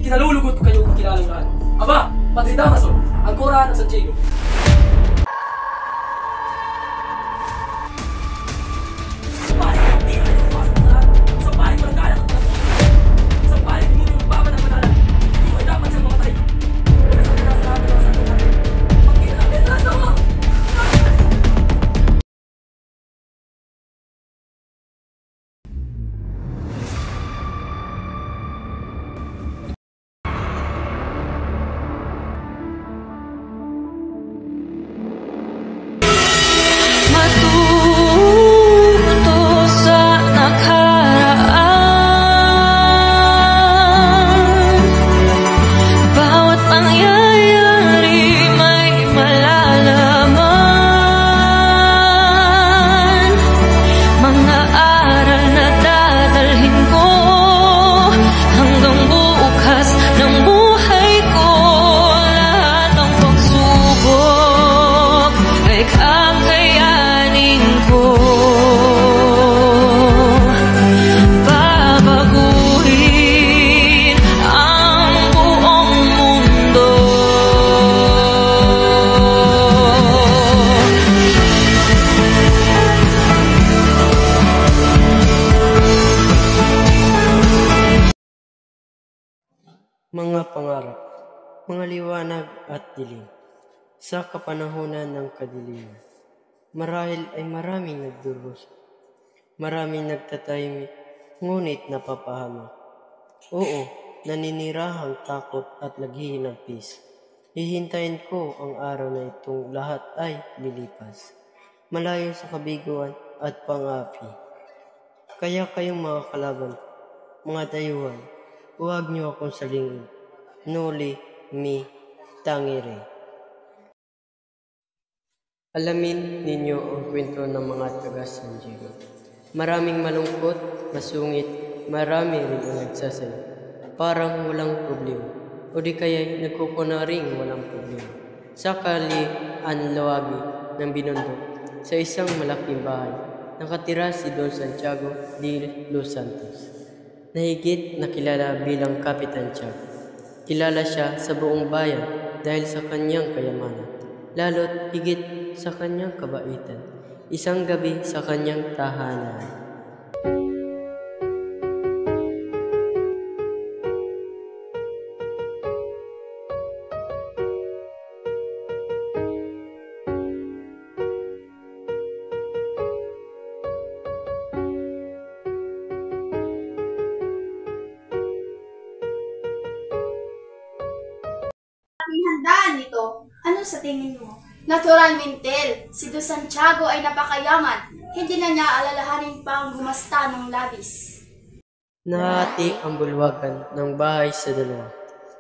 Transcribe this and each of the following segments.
Kinalulugot ko kayo kung kilalang lahat. Aba, Padre Damaso, ang kura ng San Diego. Mga pangarap, mga liwanag at dilim, sa kapanahunan ng kadiliman. Marahil ay maraming nagdurusa, maraming nagtatahimik, ngunit napapahamak. Oo, naninirahang takot at naghihinagpis. Hihintayin ko ang araw na itong lahat ay lilipas, malayo sa kabiguan at pangapi. Kaya kayong mga kalaban, mga dayuhan, huwag niyo akong salingin. Noli mi tangere. Alamin ninyo ang kwento ng mga taga San Diego. Maraming malungkot, masungit, marami rin ang nagsasaya. Parang walang problema. O di kaya'y nagkukunaring walang problema. Sakali anlawabi ng Binondo sa isang malaking bahay, nakatira si Don Santiago de los Santos, na higit na kilala bilang Kapitan Tiago. Kilala siya sa buong bayan dahil sa kanyang kayamanan, lalo't higit sa kanyang kabaitan. Isang gabi sa kanyang tahanan, handaan nito, ano sa tingin mo? Naturalmente, si Don Santiago ay napakayaman. Hindi na niya alalahanin pa ang gumasta ng labis. nahati ang bulwagan ng bahay sa dalawa.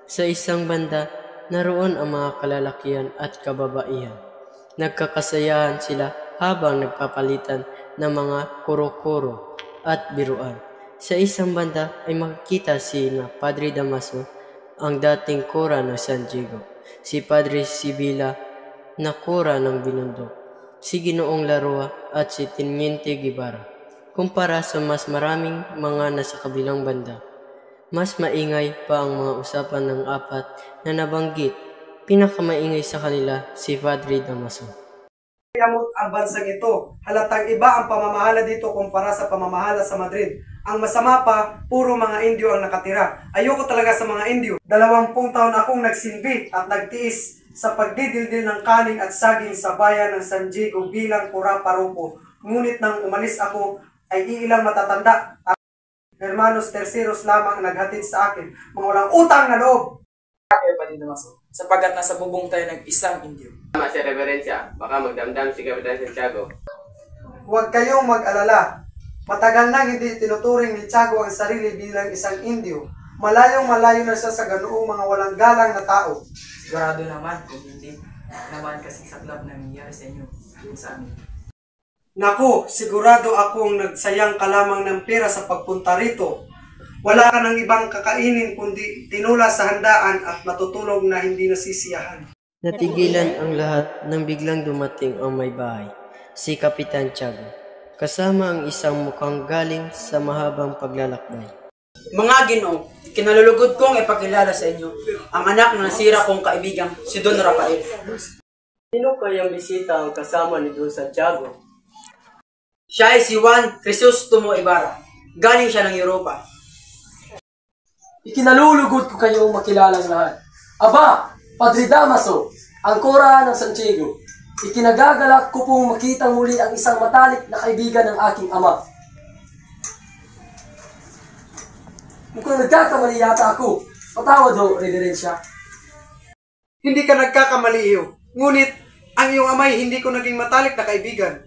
Sa isang banda, naroon ang mga kalalakihan at kababaihan. Nagkakasayahan sila habang nagpapalitan ng mga kuro-kuro at biruan. Sa isang banda ay makikita si Padre Damaso, ang dating kura ng San Diego, si Padre Sibila na kura ng Binondo, si Ginoong Laroa at si Teniente Guevara. Kumpara sa mas maraming mga nasa kabilang banda, mas maingay pa ang mga usapan ng apat na nabanggit. Pinakamaingay sa kanila si Padre Damaso. Yamot ang bansang ito. Halatang iba ang pamamahala dito kumpara sa pamamahala sa Madrid. Ang masama pa, puro mga Indio ang nakatira. Ayoko talaga sa mga Indio. 20 taon akong nagsilbi at nagtiis sa pagdidildil ng kanin at saging sa bayan ng San Diego bilang kura parupo. Ngunit nang umalis ako, ay iilang matatanda. Hermanos terceros lamang naghatid sa akin. Mga walang utang na loob. Padre Damaso, sapagat nasa bubong tayo ng isang Indio. Tama si Reverencia, baka magdamdam si Kapitan Santiago. Huwag kayong mag-alala. Matagal nang hindi tinuturing ni Tiago ang sarili bilang isang Indio. Malayong-malayo na siya sa ganoong mga walang galang na tao. Sigurado naman kung hindi naman kasi saklap na nangyayari sa inyo yun sa amin. Naku, sigurado akong nagsayang ka lamang ng pera sa pagpunta rito. Wala ka ng ibang kakainin kundi tinula sa handaan at matutulog na hindi nasisiyahan. Natigilan ang lahat nang biglang dumating ang may bahay, si Kapitan Tiago, kasama ang isang mukhang galing sa mahabang paglalakbay. Mga Ginoo, kinalulugod kong ipakilala sa inyo ang anak na nasira kong kaibigan, si Don Rafael. Sino kayang bisita ang kasama ni Don Santiago? Siya ay si Juan Crisostomo Ibarra. Galing siya ng Europa. Ikinalulugod ko kayong makilalang lahat. Aba, Padre Damaso, ang kora ng Santiago. Ikinagagalak ko pong makitang muli ang isang matalik na kaibigan ng aking ama. Mukhang nagkakamali yata ako. Patawad ho, Reverensya. Hindi ka nagkakamali iyo. Ngunit, ang iyong amay hindi ko naging matalik na kaibigan.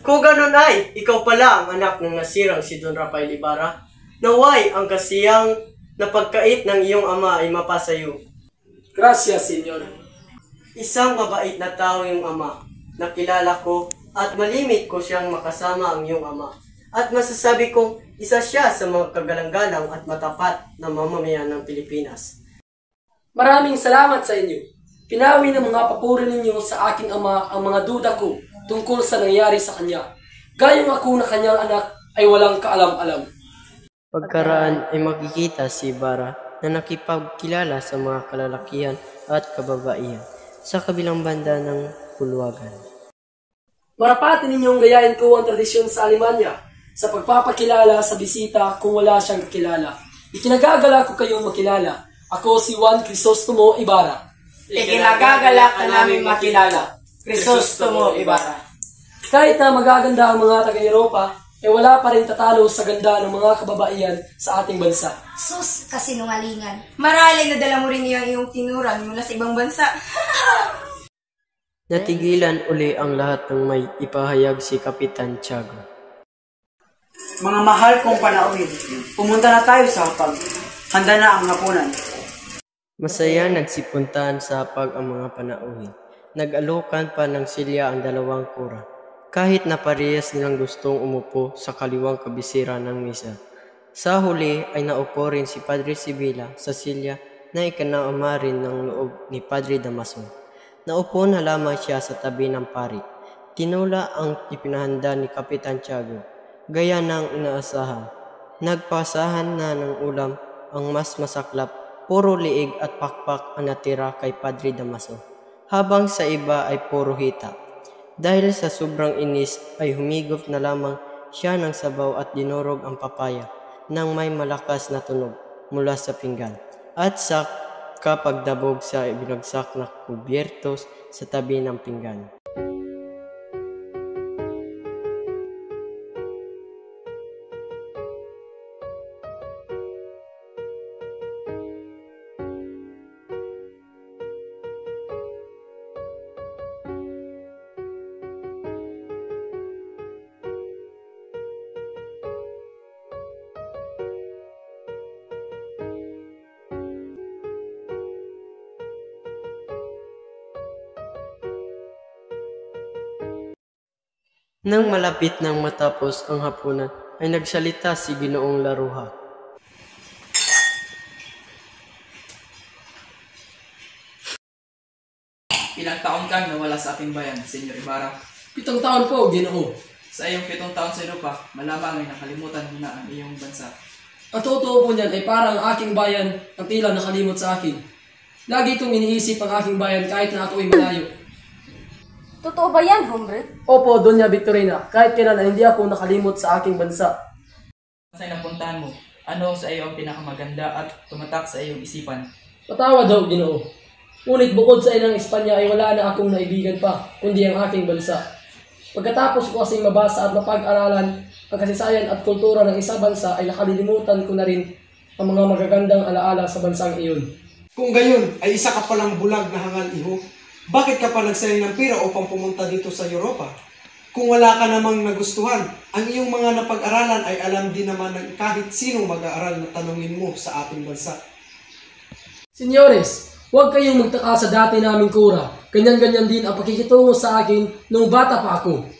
Kung ganun ay, ikaw pala ang anak ng nasirang si Don Rafael Ibarra. Naway ang kasiyang na pagkait ng iyong ama ay mapasayo. Gracias, Senyor. Isang mabait na tao yung ama. Nakilala ko at malimit ko siyang makasama ang iyong ama. At masasabi kong isa siya sa mga kagalang-galang at matapat na mamamayan ng Pilipinas. Maraming salamat sa inyo. Pinawi ng mga papuri ninyo sa aking ama ang mga duda ko tungkol sa nangyari sa kanya. Gayong ako na kanyang anak ay walang kaalam-alam. Pagkaraan ay makikita si Ibarra na nakipagkilala sa mga kalalakihan at kababaihan sa kabilang banda ng Bulwagan. Marapati ninyong gayahin ko ang tradisyon sa Alemanya sa pagpapakilala sa bisita kung wala siyang kakilala. Ikinagagala ko kayong makilala. Ako si Juan Crisostomo Ibarra. Ikinagagalak na namin makilala, Crisostomo Ibarra. Kahit na magaganda ang mga taga-Europa, wala pa rin tatalo sa ganda ng mga kababaihan sa ating bansa. Sus, kasinungalingan. Marahil nadala mo rin yung iyong tinuran mula sa ibang bansa. Natigilan uli ang lahat ng may ipahayag si Kapitan Tiago. Mga mahal kong panauhin, pumunta na tayo sa hapag. Handa na ang hapunan. Masaya nagsipuntahan sa hapag ang mga panauhin. Nag-alukan pa ng silya ang dalawang kura. Kahit na parehas nilang gustong umupo sa kaliwang kabisera ng misa. Sa huli ay naupo rin si Padre Sibila sa silya na ikanaama rin ng loob ni Padre Damaso. Naupo na lamang siya sa tabi ng pari. Tinula ang ipinahanda ni Kapitan Tiago, gaya ng inaasahan. Nagpasahan na ng ulam ang mas masaklap, puro liig at pakpak ang natira kay Padre Damaso, habang sa iba ay puro hita. Dahil sa sobrang inis ay humigop na lamang siya ng sabaw at dinurog ang papaya nang may malakas na tunog mula sa pinggan at sa kapagdabog sa binagsak na kubyertos sa tabi ng pinggan. Nang malapit nang matapos ang hapunan, ay nagsalita si Ginoong Laruha. Ilang taon kang nawala sa ating bayan, Senyor Ibarra? 7 taon po, Ginoo. Sa iyong 7 taon sa Europa, malamang ay nakalimutan mo na ang iyong bansa. Ang totoo po niyan ay parang ang aking bayan ang tila nakalimot sa akin. Lagi kong iniisip ang aking bayan kahit na ako ay malayo. Totoo ba yan, hombre? Opo, Doña Victorina, kahit kailan ay hindi ako nakalimot sa aking bansa. Saan napuntahan mo? Ano sa iyo ang pinakamaganda at tumatak sa iyong isipan? Patawad daw, Ginoo. Ngunit bukod sa ilang Espanya ay wala na akong naibigan pa, kundi ang aking bansa. Pagkatapos ko kasing mabasa at mapag-aralan ang kasaysayan at kultura ng isang bansa ay nakalilimutan ko na rin ang mga magagandang alaala sa bansang iyon. Kung gayon ay isa ka palang bulag na hangal iho, bakit ka pa nagsayang ng pera upang pumunta dito sa Europa? Kung wala ka namang nagustuhan, ang iyong mga napag-aralan ay alam din naman ng kahit sinong mag-aaral na tanungin mo sa ating bansa. Senyores, huwag kayong magtaka sa dati naming kura. Ganyan-ganyan din ang pakikitungo sa akin nung bata pa ako.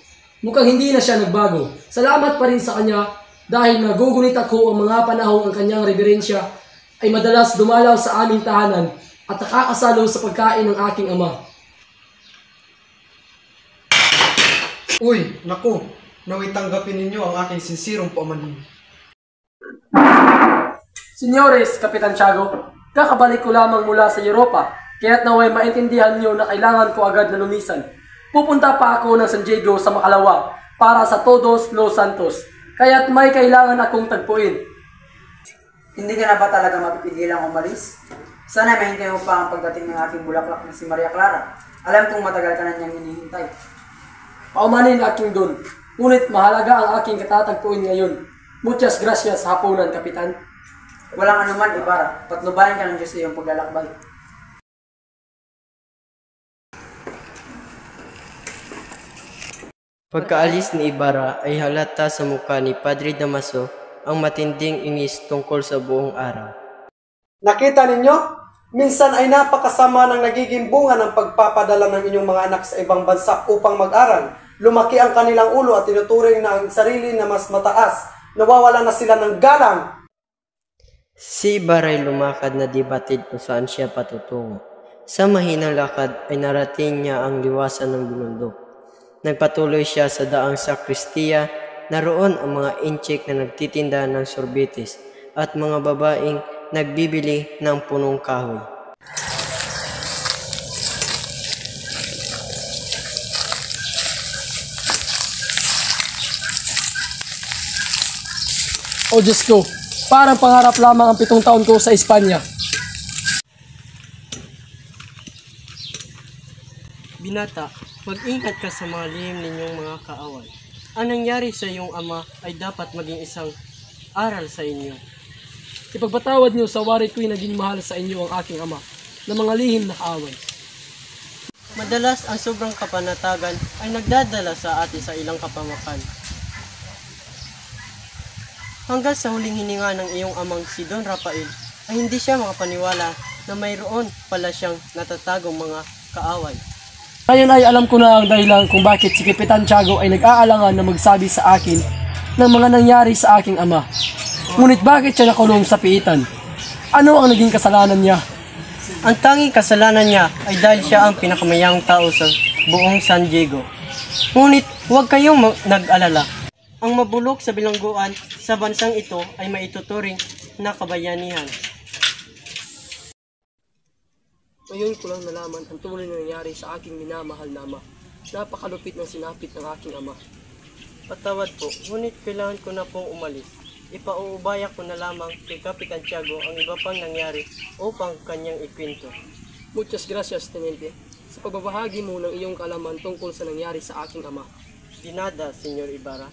Mukhang hindi na siya nagbago. Salamat pa rin sa kanya dahil nagugunit ako ang mga panahong ang kanyang reverensya ay madalas dumalaw sa aming tahanan at nakakasalo sa pagkain ng aking ama. Uy, naku, naway tanggapin ninyo ang aking sinsirong pamanin. Senyores, Kapitan Tiago, kakabalik ko lamang mula sa Europa, kaya't naway maintindihan niyo na kailangan ko agad na lumisan. Pupunta pa ako ng San Diego sa Makalawa para sa Todos Los Santos, kaya't may kailangan akong tagpuin. Hindi ka na ba talaga mapipigilang umalis? Sana mahintay mo pa ang pagdating ng aking bulaklak na si Maria Clara. Alam kong matagal ka na niyang hinihintay. Paumanin aking dun, ngunit mahalaga ang aking katatagpuin ngayon. Muchas gracias hapunan, Kapitan. Walang anuman, Ibarra. Patnubayan ka ng Diyos sa iyong paglalakbay. Pagkaalis ni Ibarra ay halata sa mukha ni Padre Damaso ang matinding inis tungkol sa buong araw. Nakita ninyo? Minsan ay napakasama ng nagiging bunga ng pagpapadala ng inyong mga anak sa ibang bansa upang mag-aral. Lumaki ang kanilang ulo at tinuturing na ang sarili na mas mataas. Nawawala na sila ng galang. Si Ibarra ay lumakad na di batid kung saan siya patutungo. Sa mahinang lakad ay narating niya ang liwasan ng bundok. Nagpatuloy siya sa daang sakristiya, naroon ang mga inchik na nagtitinda ng sorbetes at mga babaeng nagbibili ng punong kahoy. O Diyos ko, parang pangarap lamang ang 7 taon ko sa Espanya. Binata, mag-ingat ka sa mga lihim ninyong mga kaaway. Ang nangyari sa iyong ama ay dapat maging isang aral sa inyo. Ipagpatawad niyo sa warit ko'y naging mahal sa inyo ang aking ama na mga lihim na kaaway. Madalas ang sobrang kapanatagan ay nagdadala sa atin sa ilang kapamakan. Hanggang sa huling hininga ng iyong amang si Don Rafael ay hindi siya makapaniwala na mayroon pala siyang natatagong mga kaaway. Ngayon ay alam ko na ang dahilan kung bakit si Kapitan Tiago ay nag-aalangan na magsabi sa akin ng mga nangyari sa aking ama. Ngunit bakit siya nakulong sa piitan? Ano ang naging kasalanan niya? Ang tanging kasalanan niya ay dahil siya ang pinakamayang tao sa buong San Diego. Ngunit huwag kayong nag-alala. Ang mabulok sa bilangguan sa bansang ito ay maituturing na kabayanihan. Ngayon ko lang nalaman ang tunay na nangyari sa aking minamahal na ama. Napakalupit ng sinapit ng aking ama. Patawad po, ngunit kailangan ko na pong umalis. Ipauubaya ko na lamang kay Kapitan Tiago ang iba pang nangyari upang kanyang ikwento. Muchas gracias, Teniente, sa pagbabahagi mo ng iyong kaalaman tungkol sa nangyari sa aking ama. Di nada, Senyor Ibarra.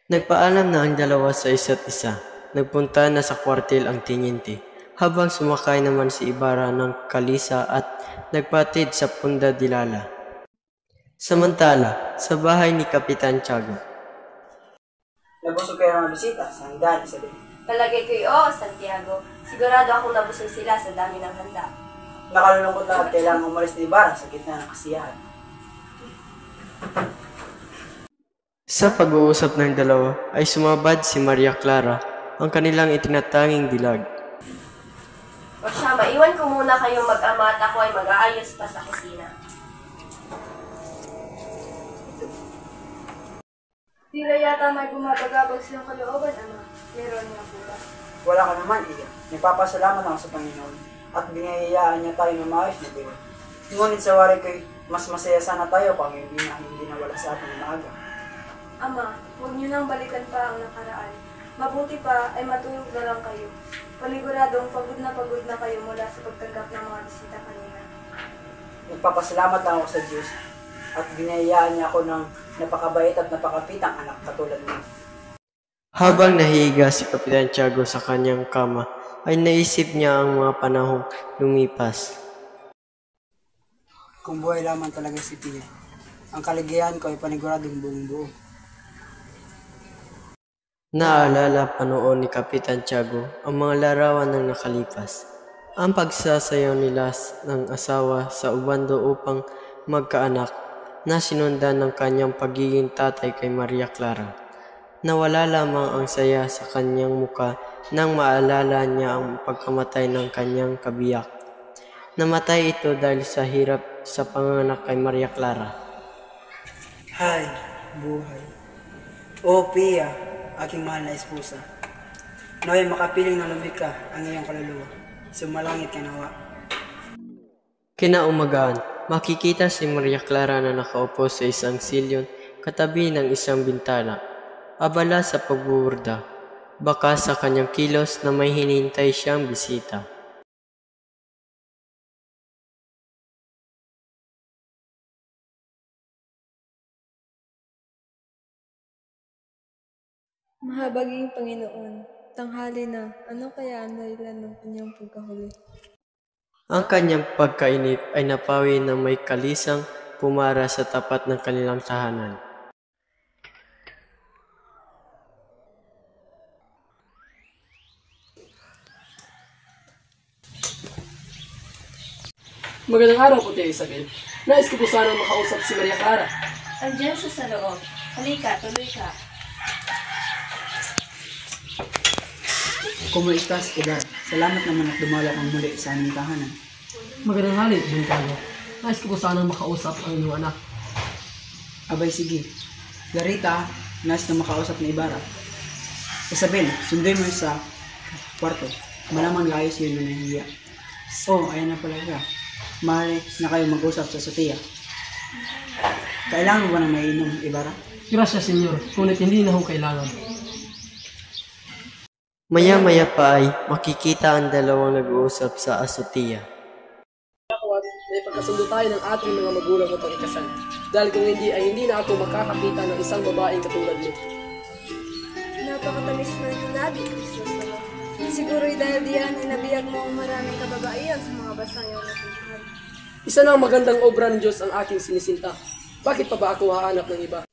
Nagpaalam na ang dalawa sa isa't isa. Nagpunta na sa kwartel ang teniente, habang sumakay naman si Ibarra ng kalisa at nagpatid sa Punta Dilala. Samantala, sa bahay ni Kapitan Tiago. Nabusog kayo ng bisita sa handaan, Isabel. Palagay ko'y oo, Santiago. Sigurado akong nabusog sila sa dami ng handa. Nakalulungkot na at kailangang umalis ni Ibarra sa gitna ng kasiyahan. Sa pag-uusap ng dalawa ay sumabad si Maria Clara, ang kanilang itinatanging dilag. O siya, maiwan ko muna kayong mag-ama at ako ay mag-aayos pa sa kusina. Tila yata may bumabagabag silang kalooban, ama. Meron nga po ba? Wala ka naman, Iya. Nagpapasalamat ako sa Panginoon at binayayaan niya tayo ng maayos na buhay. Ngunit sa wari ko'y mas masaya sana tayo kung hindi na wala sa atin ng maaga. Ama, huwag niyo nang balikan pa ang nakaraan. Mabuti pa ay matulog na lang kayo. Paniguradong pagod na kayo mula sa pagtanggap ng mga bisita kanina. Nagpapasalamat lang ako sa Diyos at binayayaan niya ako ng napakabait at napakapitang anak katulad niyo. Habang nahiga si Kapitan Tiago sa kanyang kama, ay naisip niya ang mga panahong lumipas. Kung buhay lamang talaga si Pia, ang kaligayahan ko ay paniguradong buong buo. Naalala pa noon ni Kapitan Tiago ang mga larawan ng nakalipas. Ang pagsasayaw nila ng asawa sa Ubando upang magkaanak na sinundan ng kanyang pagiging tatay kay Maria Clara. Nawala lamang ang saya sa kanyang muka nang maalala niya ang pagkamatay ng kanyang kabiyak. Namatay ito dahil sa hirap sa panganak kay Maria Clara. Hay, buhay. O Pia, aking mahal na esposa, naway makapiling na lumika ang iyong kaluluwa. Sumalangit ka nawa. Kinaumagahan, makikita si Maria Clara na nakaupo sa isang silyon katabi ng isang bintana. Abala sa pagbuburda, baka sa kanyang kilos na may hinihintay siyang bisita. Mahabaging Panginoon, tanghali na, ano kaya ang dahilan ng kanyang pagkahuli? Ang kanyang pagkainip ay napawi ng may kalisang pumara sa tapat ng kanilang tahanan. Magandang araw po, Tia Isabel. Nais ko po sana makausap si Maria Clara. Andiyan siya sa loob. Halika, tuloy ka. Kung estás, Edad, salamat naman at dumala kang muli sa aming tahanan. Magandang hali, Bintano. Nais ko po sana makausap ang inyong anak. Abay sige. Larita, nais na makausap na Ibarra. Isabel, sunduin mo sa kwarto. Malamang layos yun na nahihiya. Oh, ayan na pala siya. Mahal na kayo mag-usap sa Sophia. Kailangan mo ba na mainom, Ibarra? Gracias, Senyor. Ngunit hindi na ho kailangan. Maya-maya pa ay makikita ang dalawang nag-uusap sa azotea. May pagkasundo tayo ng ating mga magulang upang ikasal. Dahil kung hindi ay hindi na ako makakakita ng isang babaeng katulad mo. Napakatamis na sinabi, Kristo. Siguro'y dahil diyan inabiyag mo ang maraming kababaihan sa mga basang iyong natutuhan. Isa na magandang obra ng Diyos ang aking sinisinta. Bakit pa ba ako hahanap ng iba?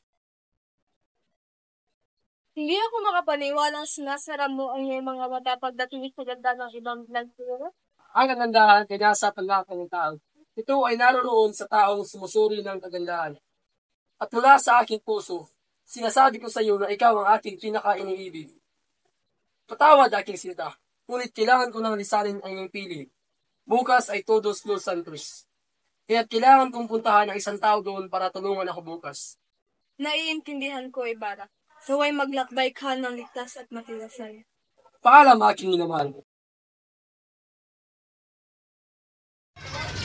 Hindi ako makapaniwalang sinasara mo ang iyong mga mata pagdating sa ganda ng ibang nagturo. Ang kagandahan ay nasa paglakan ng tao. Ito ay naroon sa taong sumusuri ng kagandahan. At mula sa aking puso, sinasabi ko sa iyo na ikaw ang aking pinaka-iniibig. Patawad aking sinta, ngunit kailangan ko ng lisanin ang iyong pili. Bukas ay Todos Los Santos. Kaya't kailangan kong puntahan ang isang tao doon para tulungan ako bukas. Naiintindihan ko, Ibarra. Naway maglakbay ka ng ligtas at matiwasay. Paalam aking minamahal.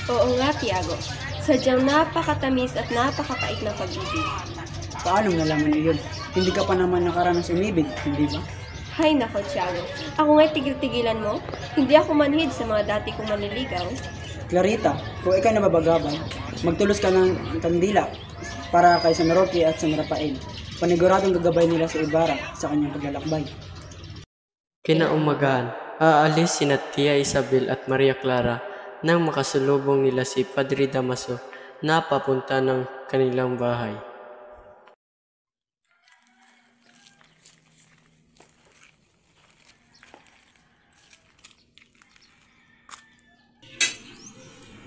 Oo nga, Tiago. Sadyang napakatamis at napakapait ng pag-ibig. Paano nalaman iyon? Hindi ka pa naman nakaranas umibig, hindi ba? Hay nako, Tiago. Ako nga'y tigil-tigilan mo. Hindi ako manhid sa mga dati kong manliligaw. Clarita, kung ikaw nababagaban, magtulos ka ng kandila para kay San Roque at San Rafael. Paniguradong gagabay nila sa Ibarra sa kanyang paglalakbay. Kinaumagahan, aalis sina Tia Isabel at Maria Clara nang makasalubong nila si Padre Damaso na papunta ng kanilang bahay.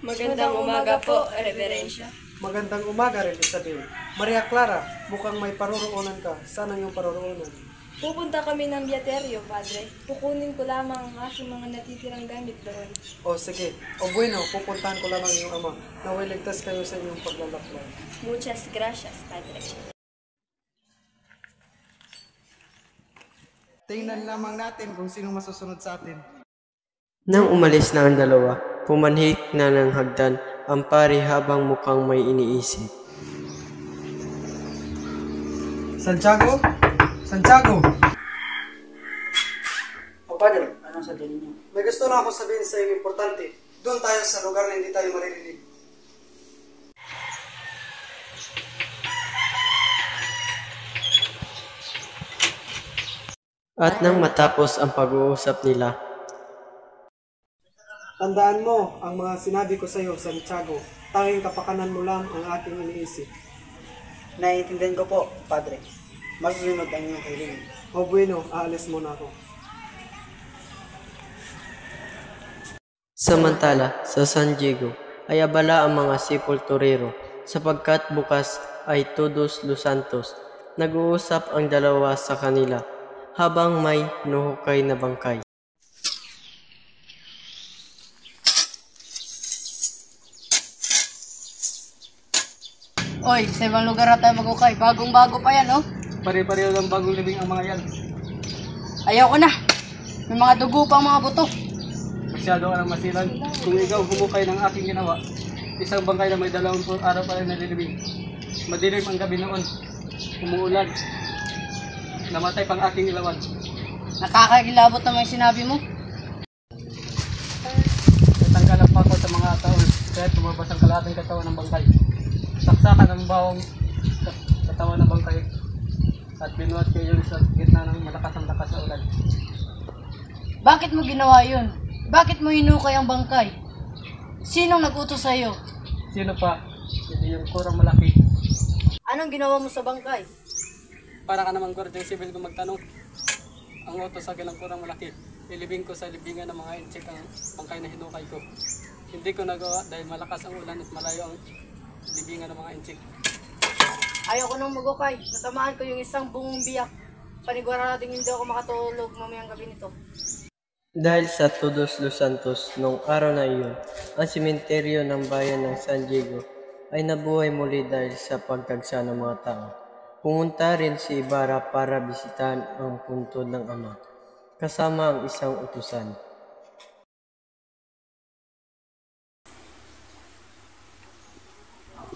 Magandang umaga po, Reverensya. Magandang umaga rin, Isabel. Maria Clara, mukhang may paroroonan ka. Saan ang iyong paroroonan? Pupunta kami ng Biaterio, Padre. Kukunin ko lamang ang aking mga natitirang gamit doon. O sige, o bueno, pupuntahan ko lamang iyong ama. Naway ligtas kayo sa inyong paglalakbay. Muchas gracias, Padre. Tingnan lamang natin kung sino masusunod sa atin. Nang umalis na ang dalawa, pumanhik na ng hagdan ang pari habang mukhang may iniisip. Santiago? Santiago! O Padre, anong sabihin niyo? May gusto na ako sabihin sa iyo importante. Doon tayo sa lugar na hindi tayo maririnig. At nang matapos ang pag-uusap nila, Tandaan mo ang mga sinabi ko sa iyo, Santiago. Tanging kapakanan mo lang ang aking iniisip. Naiintindihan ko po, Padre. Magsunod ang inyong kahilingan. O bueno, aalis muna ako. samantala sa San Diego ay abala ang mga sepulturero sapagkat bukas ay Todos Los Santos. Nag-uusap ang dalawa sa kanila habang may nuhukay na bangkay. Oy, sa ibang lugar na tayo magukay. Bagong-bago pa yan, oh. Pare-pareho ng bagong libing ang mga yan. Ayaw ko na. May mga dugo pa ang mga buto. Masyado ka ng masilan. Kung ikaw humukay ng aking ginawa, isang bangkay na may 20 araw pa rin nalilibing. Madilim ang gabi noon. Umuulan. Namatay pang aking ilawan. Nakakakilabot naman yung sinabi mo. Natanggalan pa ako sa mga taon, kaya tumabas ang kalahating katawan ng bangkay. Saksakan ang bawang katawan ng bangkay at binuhat ko yun sa gitna ng malakas na ulan. Bakit mo ginawa yun? Bakit mo hinukay ang bangkay? Sinong nag-utos sa'yo? Sino pa? Hindi yung kurang malaki. Anong ginawa mo sa bangkay? Para ka naman Guardia Civil kung magtanong. Ang utos sa akin ng kurang malaki. Ilibing ko sa libingan ng mga incheck ang bangkay na hinukay ko. Hindi ko nagawa dahil malakas ang ulan at malayo ang libingan ng mga incheck. Ayaw ko nang magukay. Natamaan ko yung isang bungong biyak. Panigurading hindi ako makatulog mamayang gabi nito. Dahil sa Todos los Santos, noong araw na iyon, ang sementeryo ng bayan ng San Diego ay nabuhay muli dahil sa pagtagsa ng mga tao. Pumunta rin si Ibarra para bisitahan ang puntod ng ama, kasama ang isang utusan.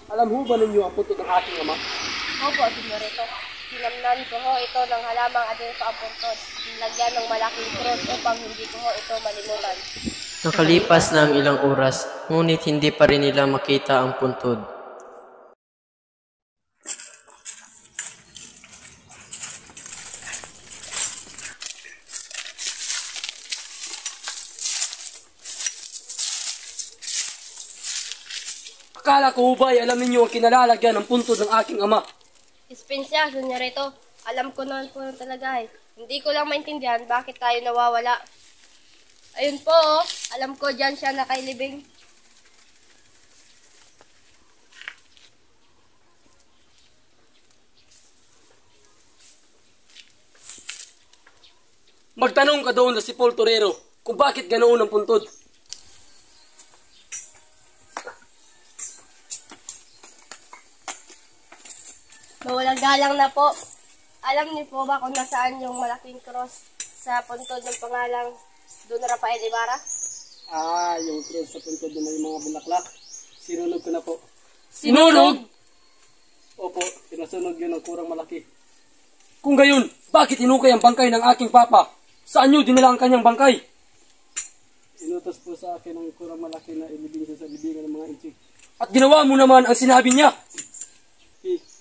Alam ho ba ninyo ang puntod ng aking ama? Opo, senyorito. Hinamnan ko ho ito ng halamang adin sa apuntod. Nilagyan ng malaking cross upang hindi ko ho ito malimutan. Nakalipas na ang ilang oras, ngunit hindi pa rin nila makita ang puntod. Akala ko ba ay alam ninyo ang kinalalagyan ng puntod ng aking ama? Dispensya, senyorito. Alam ko noon po talaga eh. Hindi ko lang maintindihan bakit tayo nawawala. Ayun po, oh. Alam ko dyan siya nakailibing. Magtanong ka doon sa si Paul Torero kung bakit ganoon ang puntod. Mawalang galang na po. Alam niyo po ba kung nasaan yung malaking cross sa puntod ng pangalang Don Rafael Ibarra? Yung cross sa puntod na may mga bulaklak. Sinunog ko na po. Sinunog? Opo, pinasunog yun ng kurang malaki. Kung gayon, bakit hinukay ang bangkay ng aking papa? Saan nyo dinala ang kanyang bangkay? Inutos po sa akin ng kurang malaki na ilibing sa libingan ng mga inchik. At ginawa mo naman ang sinabi niya.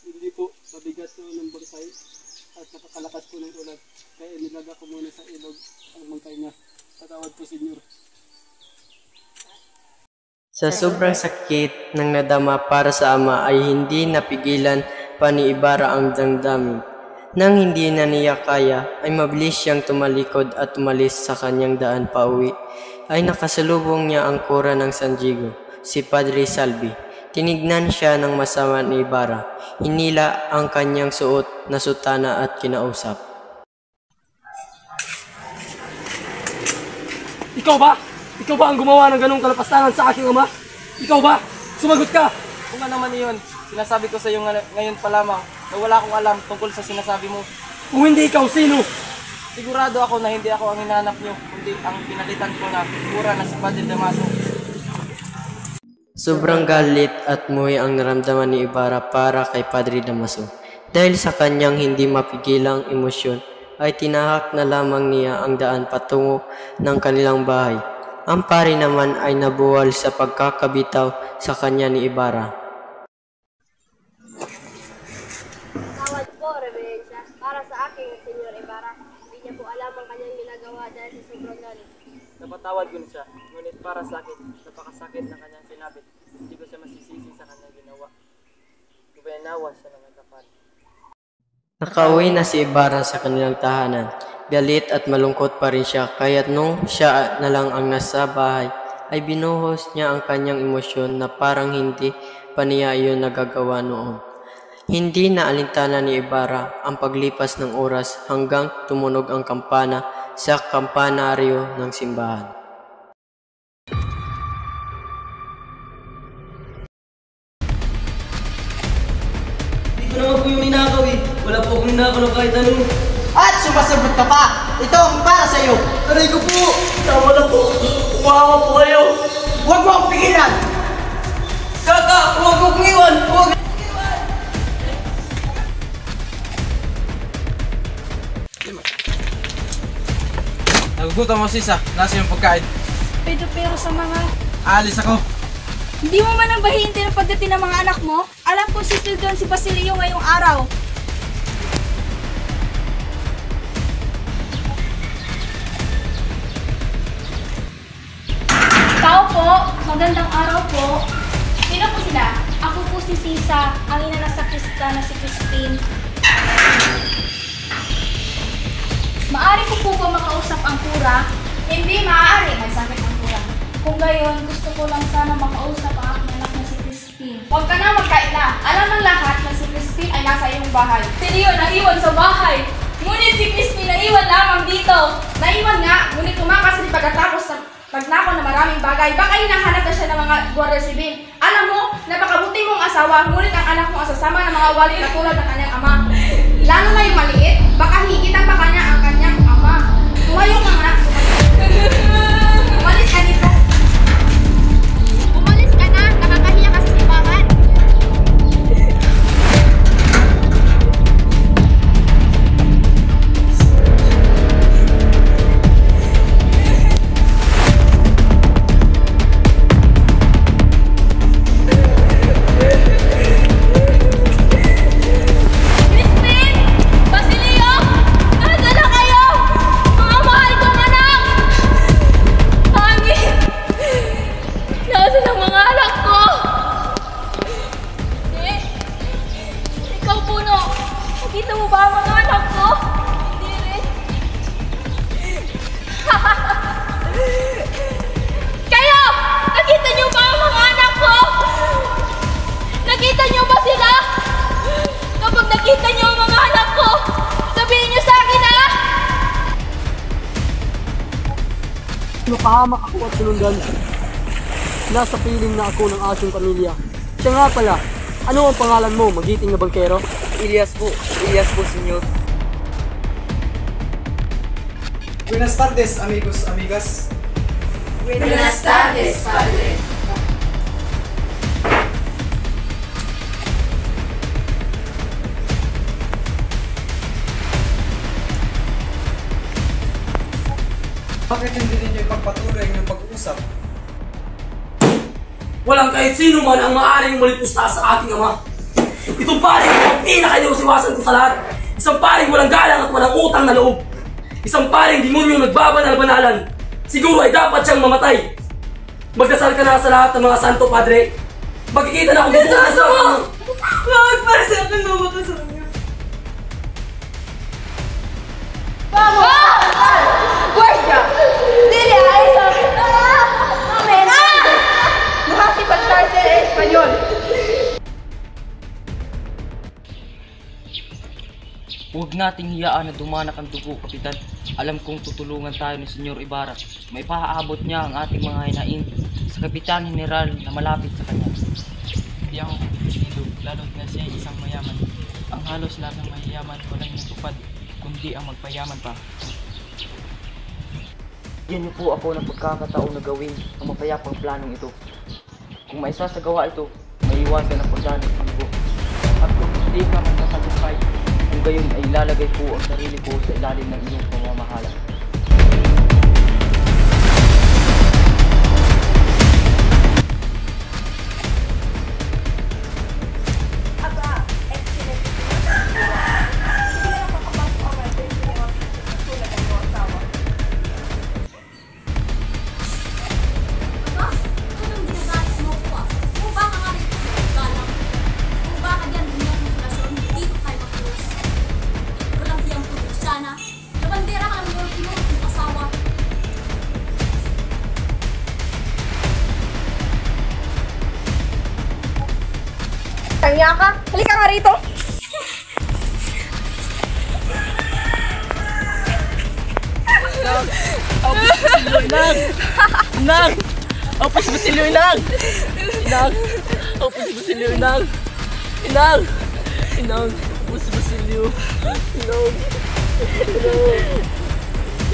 Hindi po, mabigat po ng bangkay at napakalakas po ng ulan. Kaya inilaga ko muna sa ilog ang bangkay niya. Patawad po, senyor. Sa sobrang sakit ng nadama para sa ama ay hindi napigilan pa ni Ibarra ang damdamin. Nang hindi na niya kaya ay mabilis siyang tumalikod at umalis sa kanyang daan pauwi. Ay nakasalubong niya ang kura ng San Diego, si Padre Salvi. Tinignan siya ng masama ni Ibarra. Hinila ang kanyang suot na sutana at kinausap. Ikaw ba? Ikaw ba ang gumawa ng ganong kalapastangan sa aking ama? Ikaw ba? Sumagot ka! Kung ano naman iyon, sinasabi ko sa iyo ngayon pa lamang na wala akong alam tungkol sa sinasabi mo. Kung hindi ikaw, sino? Sigurado ako na hindi ako ang hinahanap niyo, kundi ang pinalitan ko na kura na si Padre Damaso. Sobrang galit at muhi ang naramdaman ni Ibarra para kay Padre Damaso. Dahil sa kanyang hindi mapigilang emosyon, ay tinahak na lamang niya ang daan patungo ng kanilang bahay. Ang pari naman ay nabuwal sa pagkakabitaw sa kanya ni Ibarra. Tawad po, Reverensya. Para sa akin, Senyor Ibarra. Hindi niya po alam ang kanyang ginagawa dahil sa sobrang galit. Napatawad ko na siya, ngunit para sa akin, napakasakit ng kanyang sinabi. Hindi ko siya masisisi sa kanyang ginawa. Ibanawa siya ng kapal. Nakauwi na si Ibarra sa kanilang tahanan. Galit at malungkot pa rin siya, kaya't nung siya na lang ang nasa bahay, ay binuhos niya ang kanyang emosyon na parang hindi pa niya iyon nagagawa noon. Hindi na alintana ni Ibarra ang paglipas ng oras hanggang tumunog ang kampana sa kampanaryo ng simbahan. Hindi ko naman po yung ninakaw eh. Wala po akong nakakuha kahit ano. At sumasagot ka pa! Ito ang para sa'yo! Aray ko po! Tama na po! Umawa po kayo! Huwag mo akong pigilan! Kaka! Huwag akong iwan! Huwag! Nagugutom mo, sis, ah. Nasa yung pagkain. Pero sa mga... Aalis ako. Hindi mo man ang bahihintin ang pagdating ng mga anak mo? Alam ko si Tildon si Basilio ngayong araw. Tao po, magandang araw po. Sino po sila? Ako po si Sisa, ang ina ng sakrista na si Crispin. Maari ko po ba makausap ang kura? Hindi maaari, may sakit ang kura. Kung gayon, gusto ko lang sana makausap ang aking anak na si Crispin. Huwag ka na magkaila. Alam ng lahat na si Crispin ay nasa iyong bahay. Si Leo naiwan sa bahay. Ngunit si Crispin naiwan lamang dito. Naiwan nga, ngunit tumakas rin pagkatapos ng pagnakaw na maraming bagay. Baka hinahanap na siya ng mga Guardia Civil. Alam mo, napakabuti mong asawa, ngunit ang anak mo asasama ng mga wali katulad ng kanyang ama. Lalo na yung maliit, baka higitan pa kanya ang kanyang ama. Tumayo ka nga. Umalis ka dito. Umalis ka na, nakakahiya ka sa simbahan. Nakita mo ba ang mga anak ko? Hindi rin. Kayo! Nakita niyo ba ang mga anak ko? Nakita niyo ba sila? Kapag nakita niyo ang mga anak ko, sabihin niyo sa akin, ha? Napahamak ako at sinundan. Nasa piling na ako ng aking pamilya. Siya nga pala, ano ang pangalan mo, magiting na bangkero? Elias po, senyor. Buenas tardes, amigos, amigas. Buenas tardes, padre. Bakit hindi ninyo ipagpatuloy ang inyong pag-uusap? Walang kahit sino man ang maaaring malipusta sa ating ama. Itong paring ang pinaka-iniwasiwasan ko sa lahat. Isang paring walang galang at walang utang na loob. Isang paring demonyo nagbabanal-banalan. Siguro ay dapat siyang mamatay. Magdasal ka na sa lahat ng mga santo, Padre. Magkikita na akong bubukas sa mga... Bakit para sa akin naman sa kanya? Vamos! Guardia! Dili ay sa... Amen! Nakasipagtar sa Espanyol. Huwag nating hiyaan na dumanak ang dugo, Kapitan. Alam kong tutulungan tayo ni Senyor Ibarra. May pahaabot niya ang ating mga hinain sa Kapitan General na malapit sa kanya. Hindi ako kumpisido, lalo't na siya isang mayaman. Ang halos lahat ng mayayaman walang natupad, kundi ang magpayaman pa. Yan niyo po ako ng pagkakataon na gawin ang mapayapang planong ito. Kung may sasagawa ito, may iwasan ang pagdanas ng dugo. At kung hindi ka magkatagumpay, kung gayon ay ilalagay po ang sarili ko sa ilalim ng inyong pamamahala. Tangya ka? Halika nga rito. Inang! Opus Basilio, Inang! Inang! Opus Basilio, Inang! Inang! Inang! Mas Basilio. Ilang.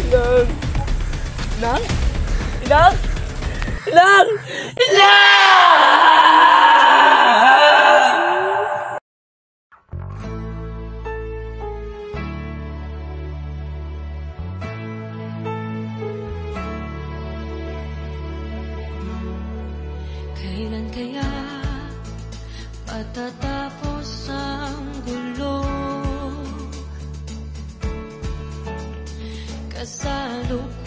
Ilang. Ilang. Ilang. Ilang. Ilang. Ilang. Kailan kaya matatapos ang gulo? Kasalukuyang